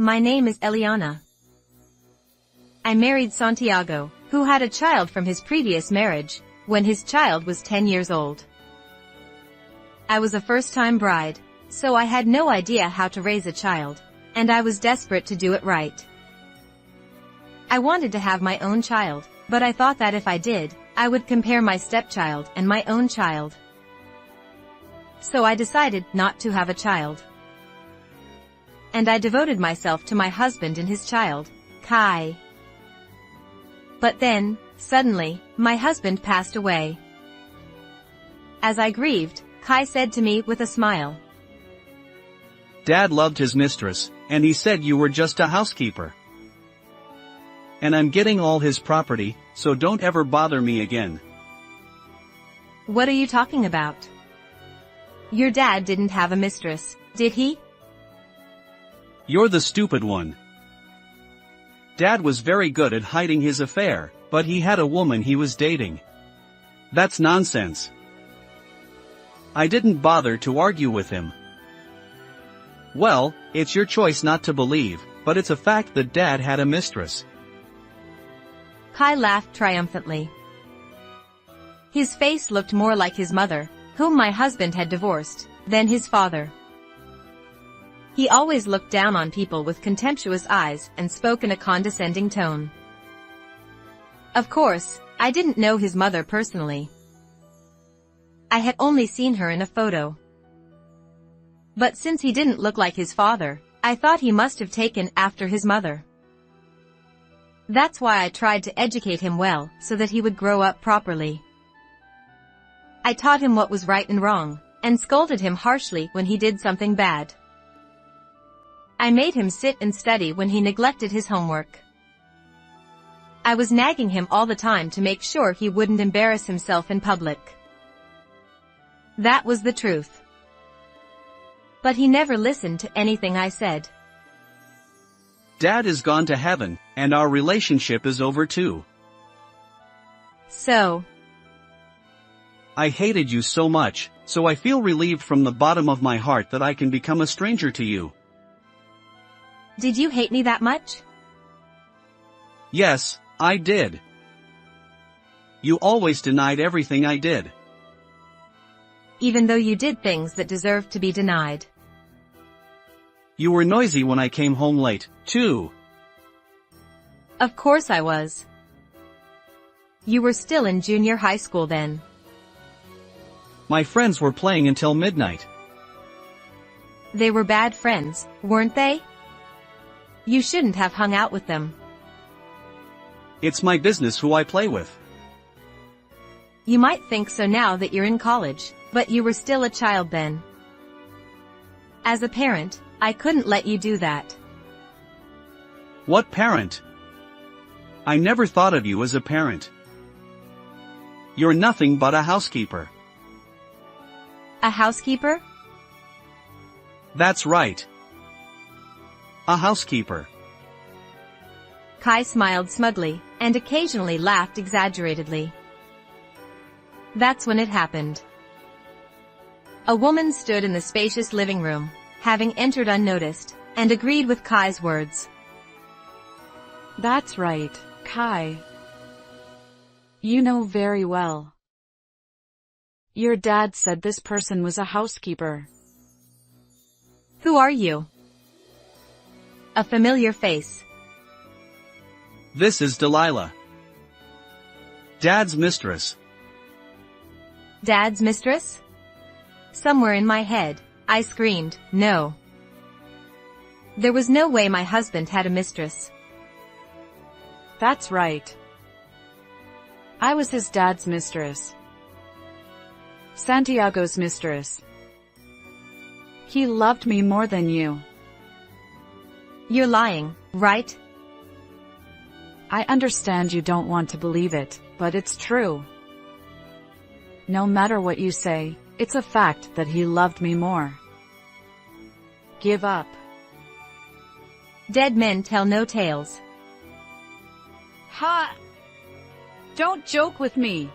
My name is Eliana. I married Santiago, who had a child from his previous marriage, when his child was 10 years old. I was a first-time bride, so I had no idea how to raise a child, and I was desperate to do it right. I wanted to have my own child, but I thought that if I did, I would compare my stepchild and my own child. So I decided not to have a child. And I devoted myself to my husband and his child, Kai. But then, suddenly, my husband passed away. As I grieved, Kai said to me with a smile, "Dad loved his mistress, and he said you were just a housekeeper. And I'm getting all his property, so don't ever bother me again." What are you talking about? Your dad didn't have a mistress, did he? You're the stupid one. Dad was very good at hiding his affair, but he had a woman he was dating. That's nonsense. I didn't bother to argue with him. Well, it's your choice not to believe, but it's a fact that Dad had a mistress. Kai laughed triumphantly. His face looked more like his mother, whom my husband had divorced, than his father. He always looked down on people with contemptuous eyes and spoke in a condescending tone. Of course, I didn't know his mother personally. I had only seen her in a photo. But since he didn't look like his father, I thought he must have taken after his mother. That's why I tried to educate him well, so that he would grow up properly. I taught him what was right and wrong, and scolded him harshly when he did something bad. I made him sit and study when he neglected his homework. I was nagging him all the time to make sure he wouldn't embarrass himself in public. That was the truth. But he never listened to anything I said. Dad is gone to heaven, and our relationship is over too. So, I hated you so much, so I feel relieved from the bottom of my heart that I can become a stranger to you. did you hate me that much? Yes, I did. You always denied everything I did. Even though you did things that deserved to be denied. You were noisy when I came home late, too. Of course I was. You were still in junior high school then. My friends were playing until midnight. They were bad friends, weren't they? You shouldn't have hung out with them. It's my business who I play with. You might think so now that you're in college, but you were still a child then. As a parent, I couldn't let you do that. What parent? I never thought of you as a parent. You're nothing but a housekeeper. A housekeeper? That's right. A housekeeper. Kai smiled smugly, and occasionally laughed exaggeratedly. That's when it happened. A woman stood in the spacious living room, having entered unnoticed, and agreed with Kai's words. That's right, Kai. You know very well. Your dad said this person was a housekeeper. Who are you? A familiar face. This is Delilah. Dad's mistress. Dad's mistress? Somewhere in my head, I screamed, no. There was no way my husband had a mistress. That's right. I was his dad's mistress. Santiago's mistress. He loved me more than you. You're lying, right? I understand you don't want to believe it, but it's true. No matter what you say, it's a fact that he loved me more. Give up. Dead men tell no tales. Ha! Don't joke with me.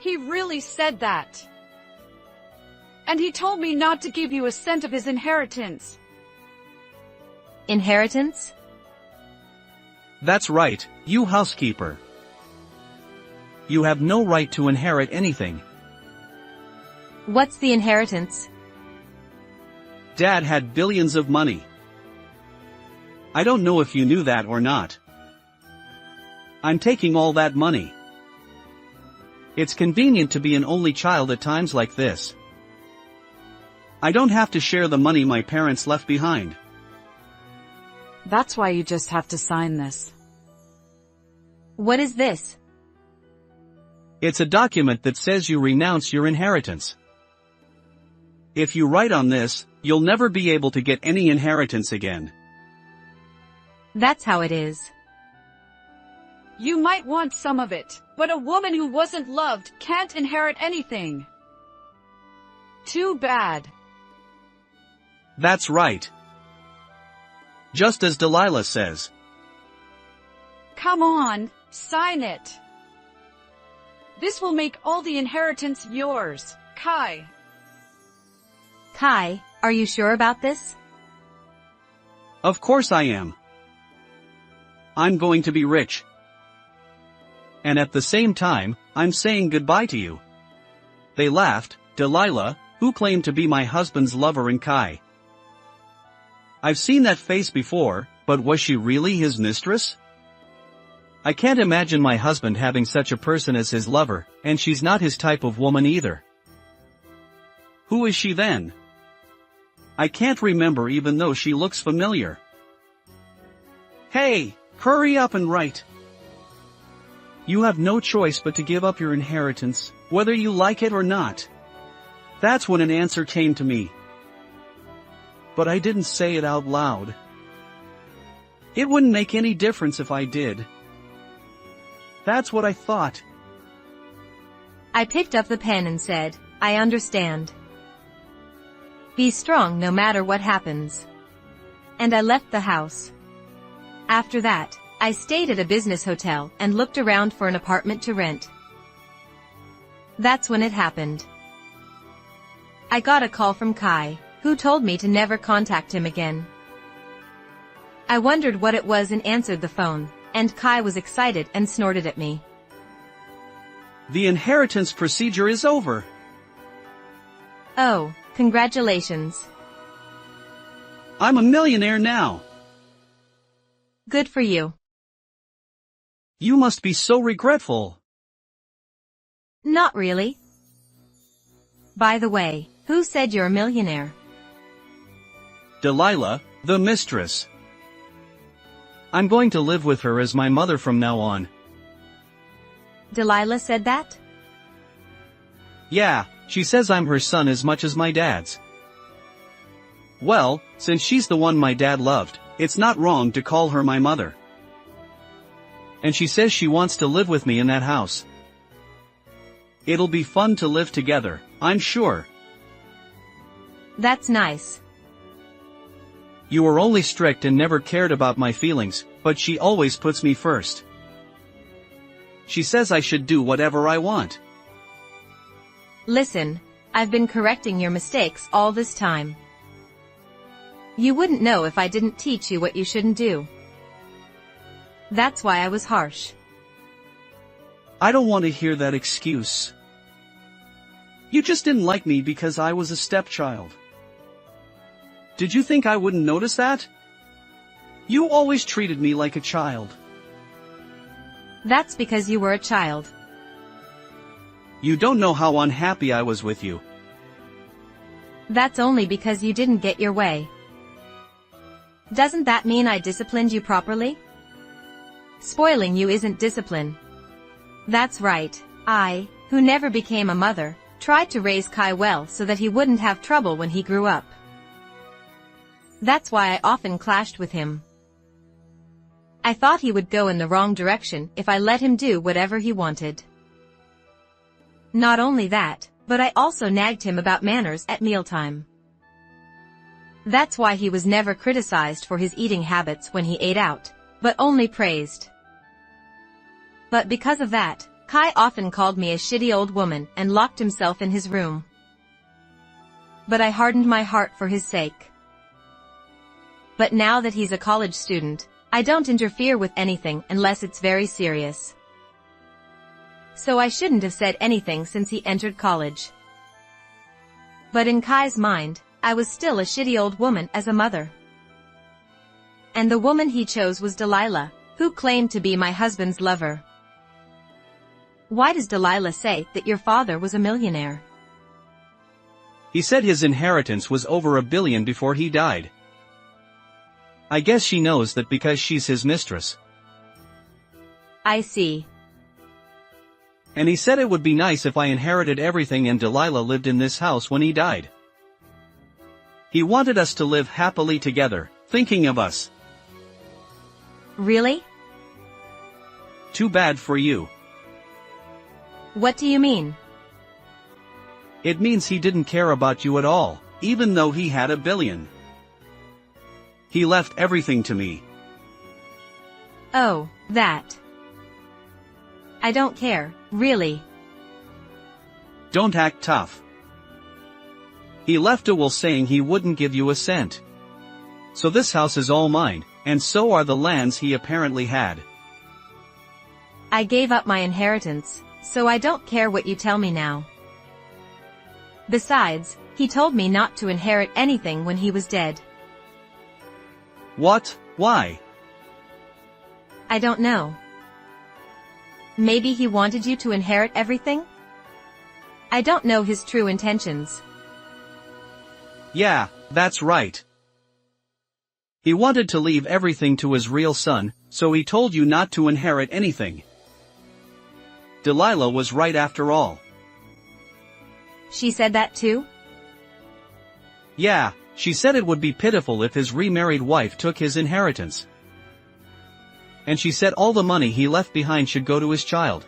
He really said that. And he told me not to give you a cent of his inheritance. Inheritance? That's right, you housekeeper. You have no right to inherit anything. What's the inheritance? Dad had billions of money. I don't know if you knew that or not. I'm taking all that money. It's convenient to be an only child at times like this. I don't have to share the money my parents left behind. That's why you just have to sign this. What is this? It's a document that says you renounce your inheritance. If you write on this, you'll never be able to get any inheritance again. That's how it is. You might want some of it, but a woman who wasn't loved can't inherit anything. Too bad. That's right. Just as Delilah says. Come on, sign it. This will make all the inheritance yours, Kai. Kai, are you sure about this? Of course I am. I'm going to be rich. And at the same time, I'm saying goodbye to you. They laughed, Delilah, who claimed to be my husband's lover, and Kai. I've seen that face before, but was she really his mistress? I can't imagine my husband having such a person as his lover, and she's not his type of woman either. Who is she then? I can't remember even though she looks familiar. Hey, hurry up and write. You have no choice but to give up your inheritance, whether you like it or not. That's when an answer came to me. But I didn't say it out loud. It wouldn't make any difference if I did. That's what I thought. I picked up the pen and said, I understand. Be strong no matter what happens. And I left the house. After that, I stayed at a business hotel and looked around for an apartment to rent. That's when it happened. I got a call from Kai, who told me to never contact him again. I wondered what it was and answered the phone, and Kai was excited and snorted at me. The inheritance procedure is over. Oh, congratulations. I'm a millionaire now. Good for you. You must be so regretful. Not really. By the way, who said you're a millionaire? Delilah, the mistress. I'm going to live with her as my mother from now on. Delilah said that? Yeah, she says I'm her son as much as my dad's. Well, since she's the one my dad loved, it's not wrong to call her my mother. And she says she wants to live with me in that house. It'll be fun to live together, I'm sure. That's nice. You were only strict and never cared about my feelings, but she always puts me first. She says I should do whatever I want. Listen, I've been correcting your mistakes all this time. You wouldn't know if I didn't teach you what you shouldn't do. That's why I was harsh. I don't want to hear that excuse. You just didn't like me because I was a stepchild. Did you think I wouldn't notice that? You always treated me like a child. That's because you were a child. You don't know how unhappy I was with you. That's only because you didn't get your way. Doesn't that mean I disciplined you properly? Spoiling you isn't discipline. That's right, I, who never became a mother, tried to raise Kai well so that he wouldn't have trouble when he grew up. That's why I often clashed with him. I thought he would go in the wrong direction if I let him do whatever he wanted. Not only that, but I also nagged him about manners at mealtime. That's why he was never criticized for his eating habits when he ate out, but only praised. But because of that, Kai often called me a shitty old woman and locked himself in his room. But I hardened my heart for his sake. But now that he's a college student, I don't interfere with anything unless it's very serious. So I shouldn't have said anything since he entered college. But in Kai's mind, I was still a shitty old woman as a mother. And the woman he chose was Delilah, who claimed to be my husband's lover. Why does Delilah say that your father was a millionaire? He said his inheritance was over $1 billion before he died. I guess she knows that because she's his mistress. I see. And he said it would be nice if I inherited everything and Delilah lived in this house when he died. He wanted us to live happily together, thinking of us. Really? Too bad for you. What do you mean? It means he didn't care about you at all, even though he had $1 billion. He left everything to me. Oh, that. I don't care, really. Don't act tough. He left a will saying he wouldn't give you a cent. So this house is all mine, and so are the lands he apparently had. I gave up my inheritance, so I don't care what you tell me now. Besides, he told me not to inherit anything when he was dead. What? Why? I don't know. Maybe he wanted you to inherit everything? I don't know his true intentions. Yeah, that's right. He wanted to leave everything to his real son, so he told you not to inherit anything. Delilah was right after all. She said that too? Yeah, she said it would be pitiful if his remarried wife took his inheritance. And she said all the money he left behind should go to his child.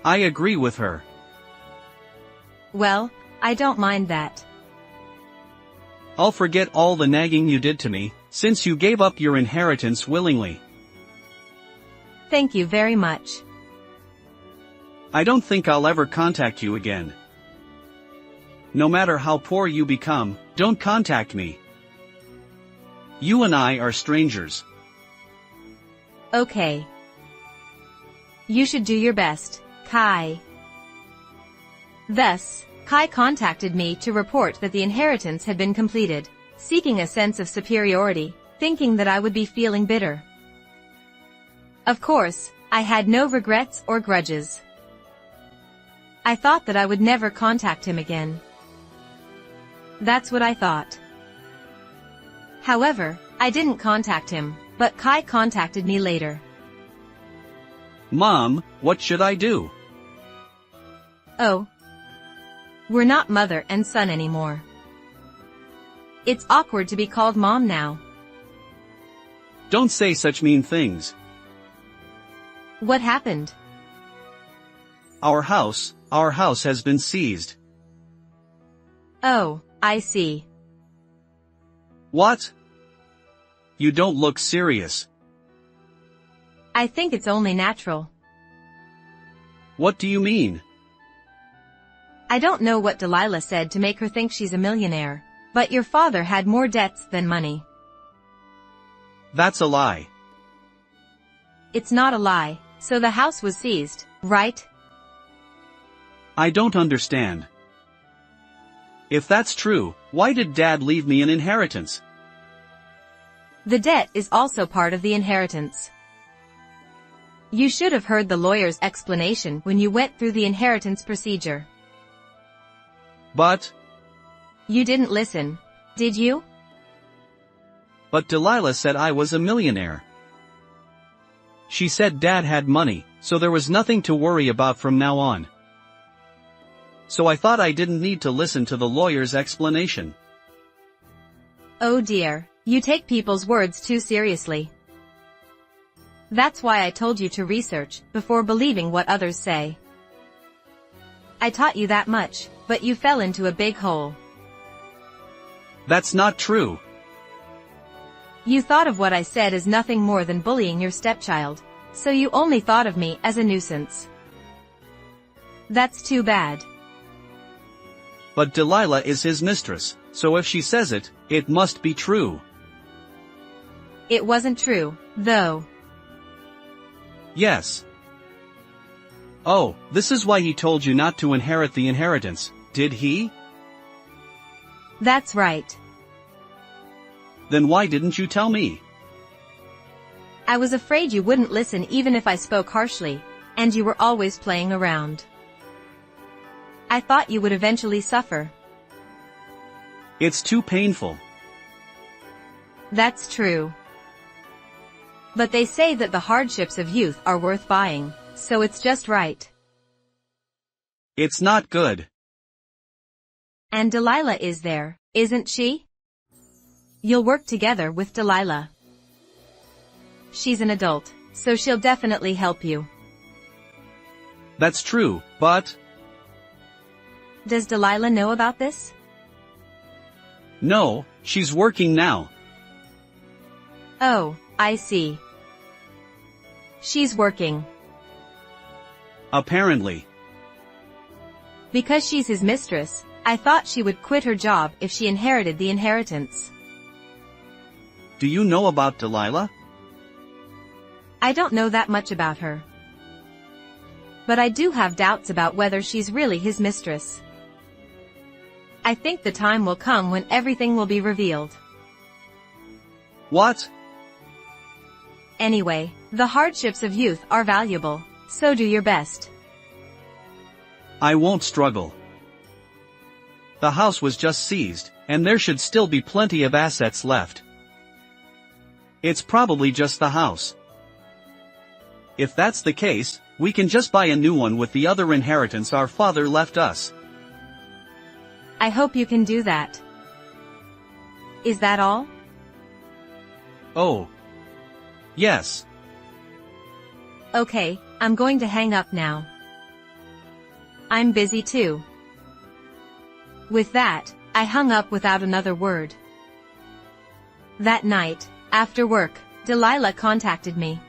I agree with her. Well, I don't mind that. I'll forget all the nagging you did to me, since you gave up your inheritance willingly. Thank you very much. I don't think I'll ever contact you again. No matter how poor you become, don't contact me. You and I are strangers. Okay. You should do your best, Kai. Thus, Kai contacted me to report that the inheritance had been completed, seeking a sense of superiority, thinking that I would be feeling bitter. Of course, I had no regrets or grudges. I thought that I would never contact him again. That's what I thought. However, I didn't contact him, but Kai contacted me later. Mom, what should I do? Oh. We're not mother and son anymore. It's awkward to be called mom now. Don't say such mean things. What happened? Our house has been seized. Oh, I see. What? You don't look serious. I think it's only natural. What do you mean? I don't know what Delilah said to make her think she's a millionaire, but your father had more debts than money. That's a lie. It's not a lie, so the house was seized, right? I don't understand. If that's true, why did Dad leave me an inheritance? The debt is also part of the inheritance. You should have heard the lawyer's explanation when you went through the inheritance procedure. But you didn't listen, did you? But Delilah said I was a millionaire. She said Dad had money, so there was nothing to worry about from now on. So I thought I didn't need to listen to the lawyer's explanation. Oh dear, you take people's words too seriously. That's why I told you to research before believing what others say. I taught you that much, but you fell into a big hole. That's not true. You thought of what I said as nothing more than bullying your stepchild, so you only thought of me as a nuisance. That's too bad. But Delilah is his mistress, so if she says it, it must be true. It wasn't true, though. Yes. Oh, this is why he told you not to inherit the inheritance, did he? That's right. Then why didn't you tell me? I was afraid you wouldn't listen even if I spoke harshly, and you were always playing around. I thought you would eventually suffer. It's too painful. That's true. But they say that the hardships of youth are worth buying, so it's just right. It's not good. And Delilah is there, isn't she? You'll work together with Delilah. She's an adult, so she'll definitely help you. That's true, but... Does Delilah know about this? No, she's working now. Oh, I see. She's working. Apparently. Because she's his mistress, I thought she would quit her job if she inherited the inheritance. Do you know about Delilah? I don't know that much about her. But I do have doubts about whether she's really his mistress. I think the time will come when everything will be revealed. What? Anyway, the hardships of youth are valuable, so do your best. I won't struggle. The house was just seized, and there should still be plenty of assets left. It's probably just the house. If that's the case, we can just buy a new one with the other inheritance our father left us. I hope you can do that. Is that all? Oh. Yes. Okay, I'm going to hang up now. I'm busy too. With that, I hung up without another word. That night, after work, Delilah contacted me.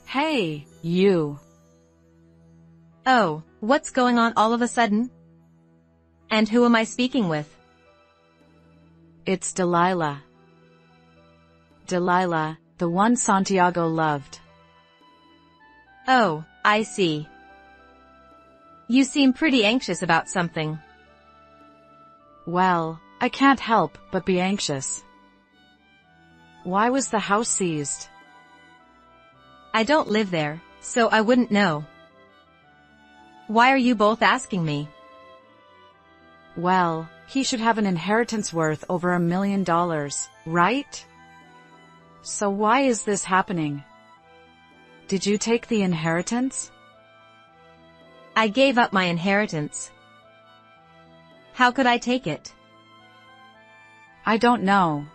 Hey, you. Oh, what's going on all of a sudden? And who am I speaking with? It's Delilah. Delilah, the one Santiago loved. Oh, I see. You seem pretty anxious about something. Well, I can't help but be anxious. Why was the house seized? I don't live there, so I wouldn't know. Why are you both asking me? Well, he should have an inheritance worth over $1 million, right? So why is this happening? Did you take the inheritance? I gave up my inheritance. How could I take it? I don't know.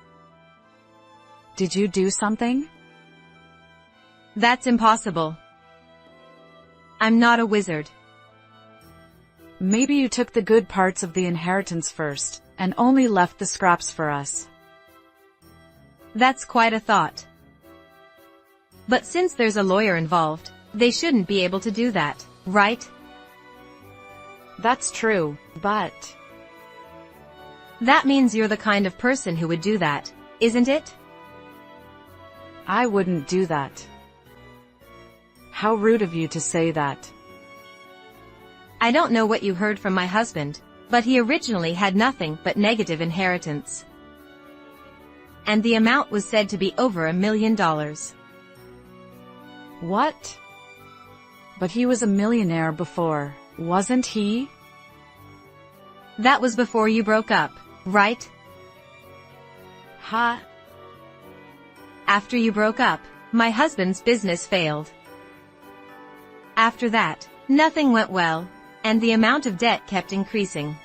Did you do something? That's impossible. I'm not a wizard. Maybe you took the good parts of the inheritance first, and only left the scraps for us. That's quite a thought. But since there's a lawyer involved, they shouldn't be able to do that, right? That's true, but... That means you're the kind of person who would do that, isn't it? I wouldn't do that. How rude of you to say that. I don't know what you heard from my husband, but he originally had nothing but negative inheritance. And the amount was said to be over $1 million. What? But he was a millionaire before, wasn't he? That was before you broke up, right? Ha! After you broke up, my husband's business failed. After that, nothing went well, and the amount of debt kept increasing.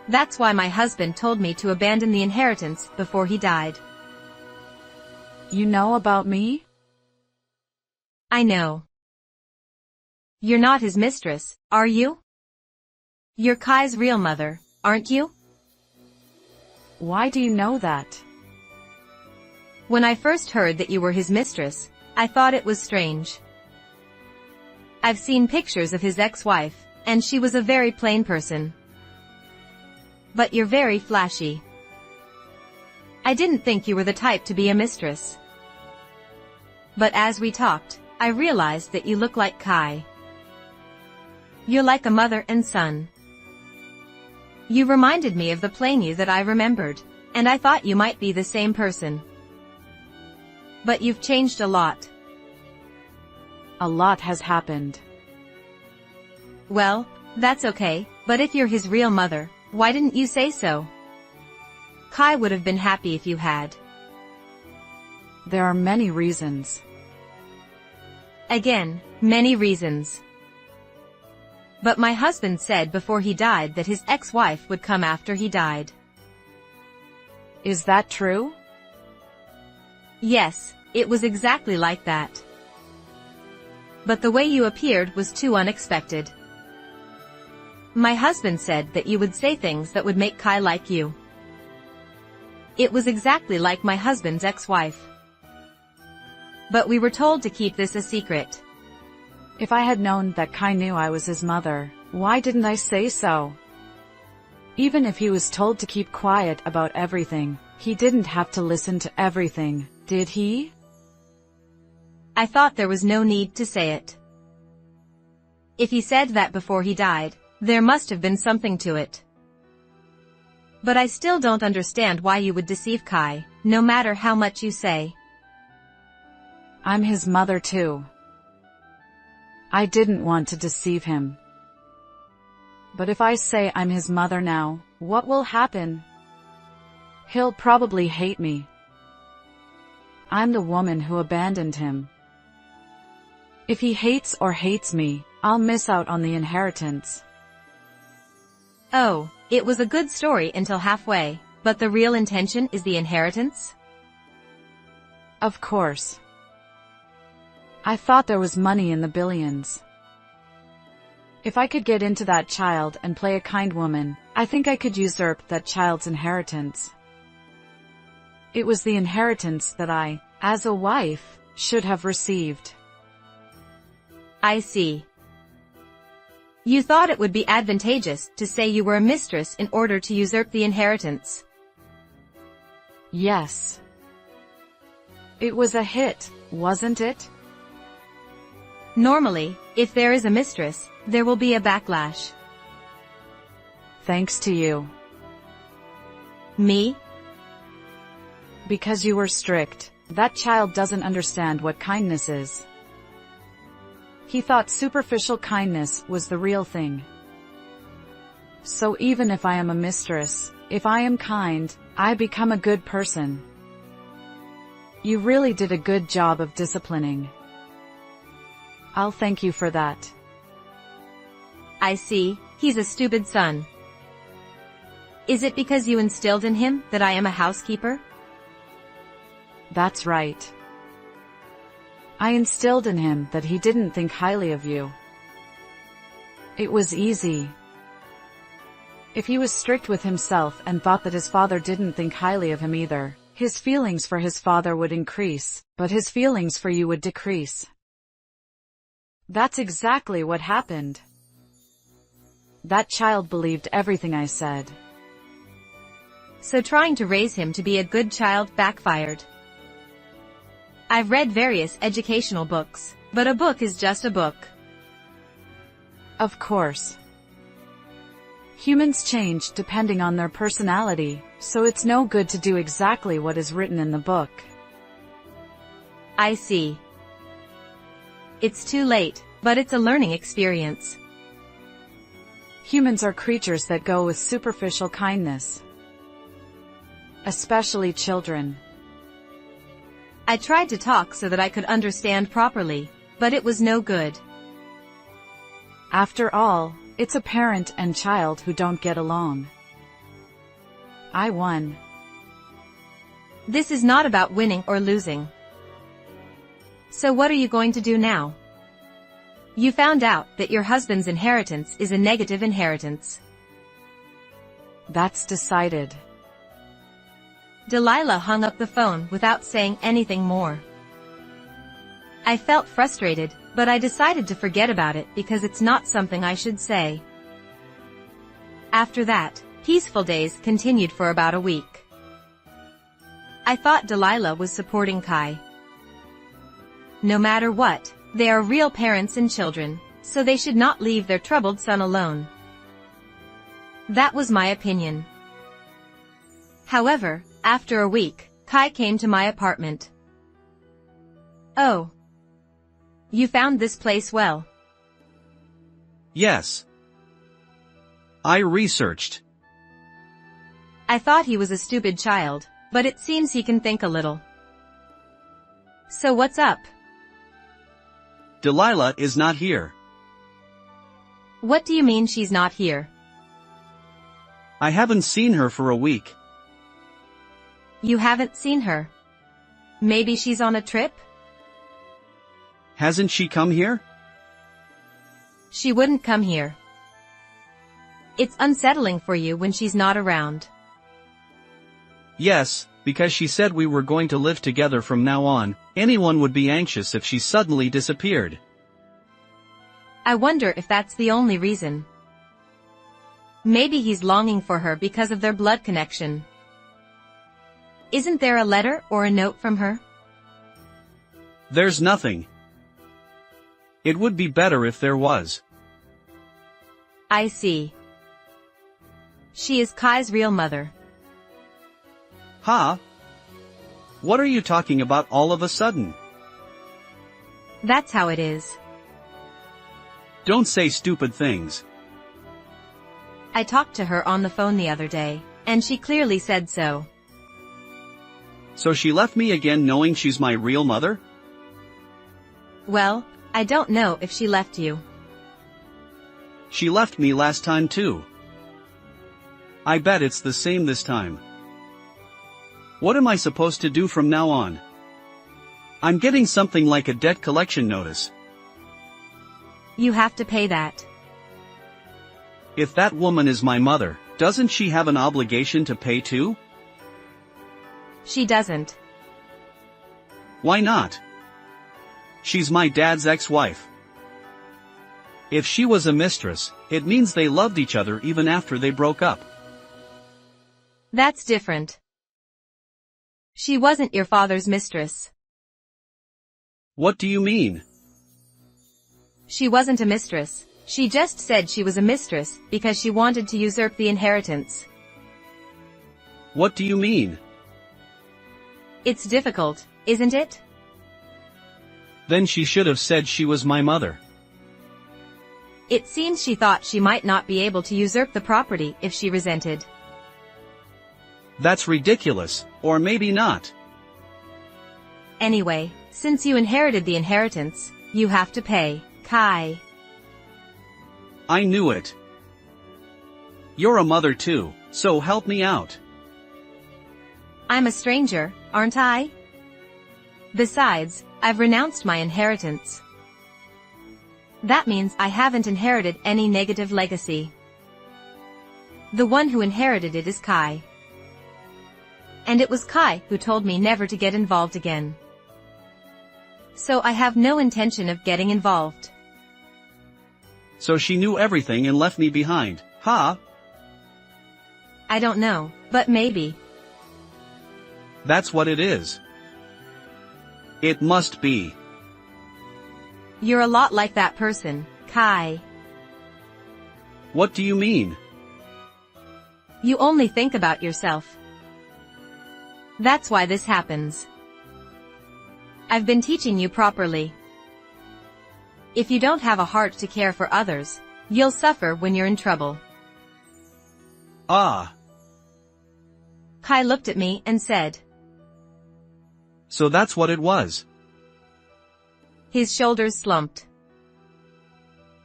That's why my husband told me to abandon the inheritance before he died. You know about me? I know. You're not his mistress, are you? You're Kai's real mother, aren't you? Why do you know that? When I first heard that you were his mistress, I thought it was strange. I've seen pictures of his ex-wife, and she was a very plain person. But you're very flashy. I didn't think you were the type to be a mistress. But as we talked, I realized that you look like Kai. You're like a mother and son. You reminded me of the plain you that I remembered, and I thought you might be the same person. But you've changed a lot. A lot has happened. Well, that's okay, but if you're his real mother, why didn't you say so? Kai would have been happy if you had. There are many reasons. Again, many reasons. But my husband said before he died that his ex-wife would come after he died. Is that true? Yes, it was exactly like that. But the way you appeared was too unexpected. My husband said that you would say things that would make Kai like you. It was exactly like my husband's ex-wife. But we were told to keep this a secret. If I had known that Kai knew I was his mother, why didn't I say so? Even if he was told to keep quiet about everything, he didn't have to listen to everything, did he? I thought there was no need to say it. If he said that before he died, there must have been something to it. But I still don't understand why you would deceive Kai, no matter how much you say. I'm his mother too. I didn't want to deceive him. But if I say I'm his mother now, what will happen? He'll probably hate me. I'm the woman who abandoned him. If he hates or hates me, I'll miss out on the inheritance. Oh, it was a good story until halfway, but the real intention is the inheritance? Of course. I thought there was money in the billions. If I could get into that child and play a kind woman, I think I could usurp that child's inheritance. It was the inheritance that I, as a wife, should have received. I see. You thought it would be advantageous to say you were a mistress in order to usurp the inheritance. Yes. It was a hit, wasn't it? Normally, if there is a mistress, there will be a backlash. Thanks to you. Me? Because you were strict, that child doesn't understand what kindness is. He thought superficial kindness was the real thing. So even if I am a mistress, if I am kind, I become a good person. You really did a good job of disciplining. I'll thank you for that. I see, he's a stupid son. Is it because you instilled in him that I am a housekeeper? That's right. I instilled in him that he didn't think highly of you. It was easy. If he was strict with himself and thought that his father didn't think highly of him either, his feelings for his father would increase, but his feelings for you would decrease. That's exactly what happened. That child believed everything I said. So trying to raise him to be a good child backfired. I've read various educational books, but a book is just a book. Of course. Humans change depending on their personality, so it's no good to do exactly what is written in the book. I see. It's too late, but it's a learning experience. Humans are creatures that go with superficial kindness. Especially children. I tried to talk so that I could understand properly, but it was no good. After all, it's a parent and child who don't get along. I won. This is not about winning or losing. So what are you going to do now? You found out that your husband's inheritance is a negative inheritance. That's decided. Delilah hung up the phone without saying anything more. I felt frustrated, but I decided to forget about it because it's not something I should say. After that, peaceful days continued for about a week. I thought Delilah was supporting Kai. No matter what, they are real parents and children, so they should not leave their troubled son alone. That was my opinion. However, after a week, Kai came to my apartment. "Oh. You found this place well." Yes. I researched. I thought he was a stupid child, but it seems he can think a little. So what's up? Delilah is not here. What do you mean she's not here? I haven't seen her for a week. You haven't seen her? Maybe she's on a trip? Hasn't she come here? She wouldn't come here. It's unsettling for you when she's not around. Yes, because she said we were going to live together from now on. Anyone would be anxious if she suddenly disappeared. I wonder if that's the only reason. Maybe he's longing for her because of their blood connection. Isn't there a letter or a note from her? There's nothing. It would be better if there was. I see. She is Kai's real mother. Huh? What are you talking about all of a sudden? That's how it is. Don't say stupid things. I talked to her on the phone the other day, and she clearly said so. So she left me again knowing she's my real mother? Well, I don't know if she left you. She left me last time too. I bet it's the same this time. What am I supposed to do from now on? I'm getting something like a debt collection notice. You have to pay that. If that woman is my mother, doesn't she have an obligation to pay too? She doesn't. Why not? She's my dad's ex-wife. If she was a mistress, it means they loved each other even after they broke up. That's different. She wasn't your father's mistress. What do you mean? She wasn't a mistress. She just said she was a mistress because she wanted to usurp the inheritance. What do you mean? It's difficult, isn't it? Then she should have said she was my mother. It seems she thought she might not be able to usurp the property if she resented. That's ridiculous, or maybe not. Anyway, since you inherited the inheritance, you have to pay, Kai. I knew it. You're a mother too, so help me out. I'm a stranger, aren't I? Besides, I've renounced my inheritance. That means I haven't inherited any negative legacy. The one who inherited it is Kai. And it was Kai who told me never to get involved again. So I have no intention of getting involved. So she knew everything and left me behind, huh? I don't know, but maybe. That's what it is. It must be. You're a lot like that person, Kai. What do you mean? You only think about yourself. That's why this happens. I've been teaching you properly. If you don't have a heart to care for others, you'll suffer when you're in trouble. Ah. Kai looked at me and said. So that's what it was. His shoulders slumped.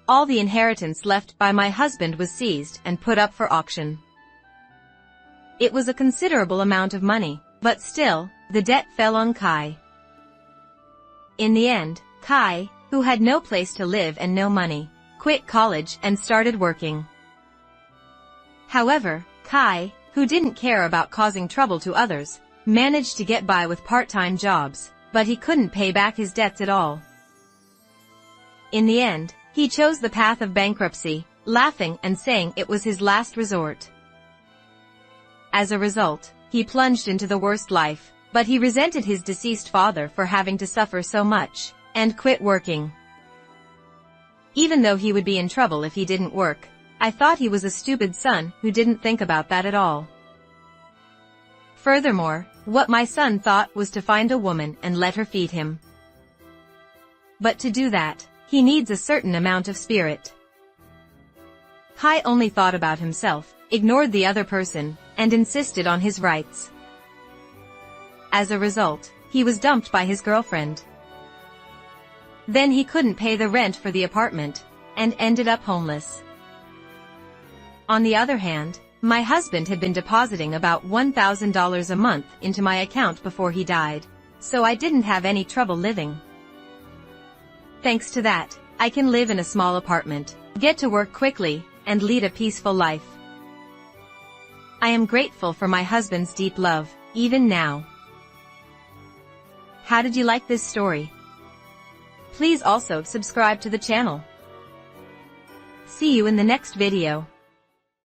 All the inheritance left by my husband was seized and put up for auction. It was a considerable amount of money, but still, the debt fell on Kai. In the end, Kai, who had no place to live and no money, quit college and started working. However, Kai, who didn't care about causing trouble to others, managed to get by with part-time jobs, but he couldn't pay back his debts at all. In the end, he chose the path of bankruptcy, laughing and saying it was his last resort. As a result, he plunged into the worst life, But he resented his deceased father for having to suffer so much, and quit working. Even though he would be in trouble if he didn't work, I thought he was a stupid son who didn't think about that at all. Furthermore, what my son thought was to find a woman and let her feed him. But to do that, he needs a certain amount of spirit. Kai only thought about himself, ignored the other person, and insisted on his rights. As a result, he was dumped by his girlfriend. Then he couldn't pay the rent for the apartment, and ended up homeless. On the other hand, my husband had been depositing about $1,000 a month into my account before he died, so I didn't have any trouble living. Thanks to that, I can live in a small apartment, get to work quickly, and lead a peaceful life. I am grateful for my husband's deep love, even now. How did you like this story? Please also subscribe to the channel. See you in the next video.